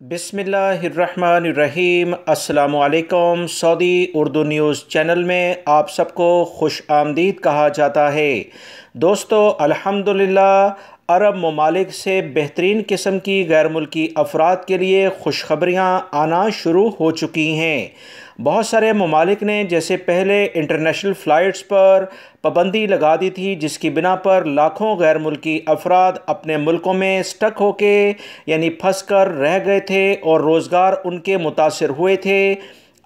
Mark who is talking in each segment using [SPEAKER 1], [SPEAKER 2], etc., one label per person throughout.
[SPEAKER 1] बिस्मिल्लाहिर्रहमानिर्रहीम। अस्सलामुअलैकुम। Saudi Urdu news channel में आप सबको खुश आमदीद कहा जाता है। दोस्तों, अल्हम्दुलिल्लाह अरब ममालिक से बेहतरीन किस्म की गैर मुल्की अफराद के लिए खुशखबरियाँ आना शुरू हो चुकी हैं। बहुत सारे ममालिक ने जैसे पहले इंटरनेशनल फ़्लाइट्स पर पाबंदी लगा दी थी, जिसकी बिना पर लाखों गैर मुल्की अफराद अपने मुल्कों में स्टक होके यानी फंस कर रह गए थे और रोज़गार उनके मुतासिर हुए थे।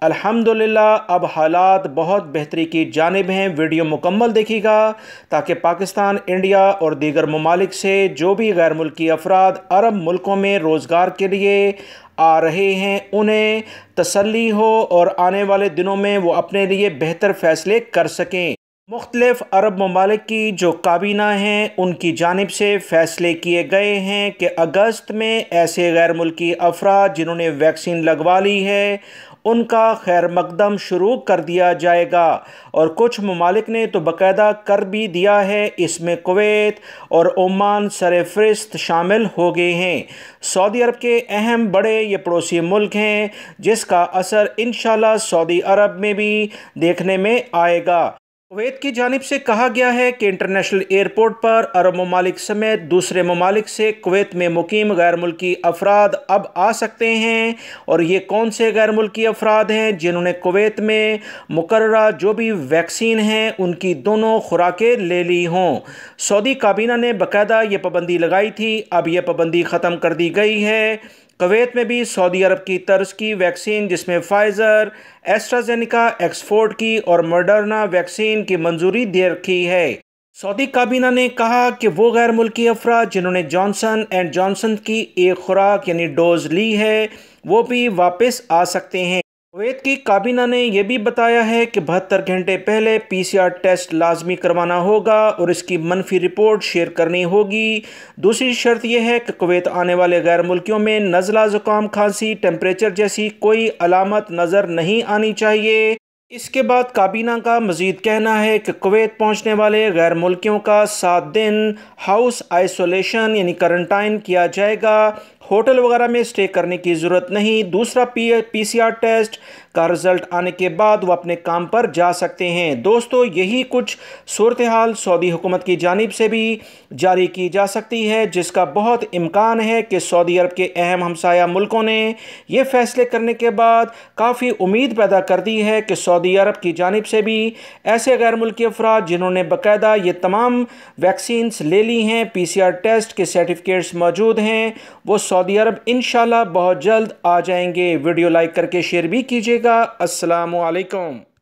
[SPEAKER 1] अल्हम्दुलिल्लाह अब हालात बहुत बेहतरी की जानिब हैं। वीडियो मुकम्मल देखिएगा ताकि पाकिस्तान, इंडिया और दीगर ममालिक से जो भी गैर मुल्की अफराद अरब मुल्कों में रोज़गार के लिए आ रहे हैं उन्हें तसल्ली हो और आने वाले दिनों में वो अपने लिए बेहतर फ़ैसले कर सकें। मुख्तलिफ अरब ममालिक की जो काबीना हैं उनकी जानिब से फ़ैसले किए गए हैं कि अगस्त में ऐसे गैर मुल्की अफराद जिन्होंने वैक्सीन लगवा ली है उनका खैर मकदम शुरू कर दिया जाएगा। और कुछ ममालिक ने तो बाकायदा कर भी दिया है, इसमें कुवैत और ओमान सरफ़हरिस्त शामिल हो गए हैं। सऊदी अरब के अहम बड़े ये पड़ोसी मुल्क हैं जिसका असर इंशाल्लाह सऊदी अरब में भी देखने में आएगा। कुवैत की जानिब से कहा गया है कि इंटरनेशनल एयरपोर्ट पर अरब ममालिक समेत दूसरे ममालिक से कुवैत में मुकीम गैर मुल्की अफराद अब आ सकते हैं। और ये कौन से गैर मुल्की अफराद हैं? जिन्होंने कुवैत में मुकर्ररा जो भी वैक्सीन हैं उनकी दोनों खुराकें ले ली हों। सऊदी काबीना ने बाकायदा ये पाबंदी लगाई थी, अब यह पाबंदी ख़त्म कर दी गई है। कुवैत में भी सऊदी अरब की तर्ज की वैक्सीन जिसमें फाइज़र, एस्ट्राजेनेका, ऑक्सफोर्ड की और मॉडर्ना वैक्सीन की मंजूरी दे रखी है। सऊदी काबीना ने कहा कि वो गैर मुल्की अफराद जिन्होंने जॉनसन एंड जॉनसन की एक खुराक यानी डोज ली है वो भी वापस आ सकते हैं। कुवैत की काबीना ने यह भी बताया है कि 72 घंटे पहले PCR टेस्ट लाजमी करवाना होगा और इसकी मनफी रिपोर्ट शेयर करनी होगी। दूसरी शर्त यह है कि कुवैत आने वाले गैर मुल्कियों में नज़ला, ज़ुकाम, खांसी, टेम्परेचर जैसी कोई अलामत नज़र नहीं आनी चाहिए। इसके बाद काबीना का मज़ीद कहना है कि कुवैत पहुँचने वाले गैर मुल्कियों का 7 दिन हाउस आइसोलेशन यानी क्वारंटाइन किया जाएगा। होटल वगैरह में स्टे करने की ज़रूरत नहीं। दूसरा PCR टेस्ट का रिज़ल्ट आने के बाद वो अपने काम पर जा सकते हैं। दोस्तों, यही कुछ सूरत हाल सऊदी हुकूमत की जानिब से भी जारी की जा सकती है, जिसका बहुत इम्कान है कि सऊदी अरब के अहम हमसाया मुल्कों ने ये फ़ैसले करने के बाद काफ़ी उम्मीद पैदा कर दी है कि सऊदी अरब की जानिब से भी ऐसे गैर मुल्की अफराद जिन्होंने बाकायदा ये तमाम वैक्सीन्स ले ली हैं, PCR टेस्ट के सर्टिफिकेट्स मौजूद हैं, वो सऊदी अरब इंशाल्लाह बहुत जल्द आ जाएंगे। वीडियो लाइक करके शेयर भी कीजिएगा। अस्सलामु अलैकुम।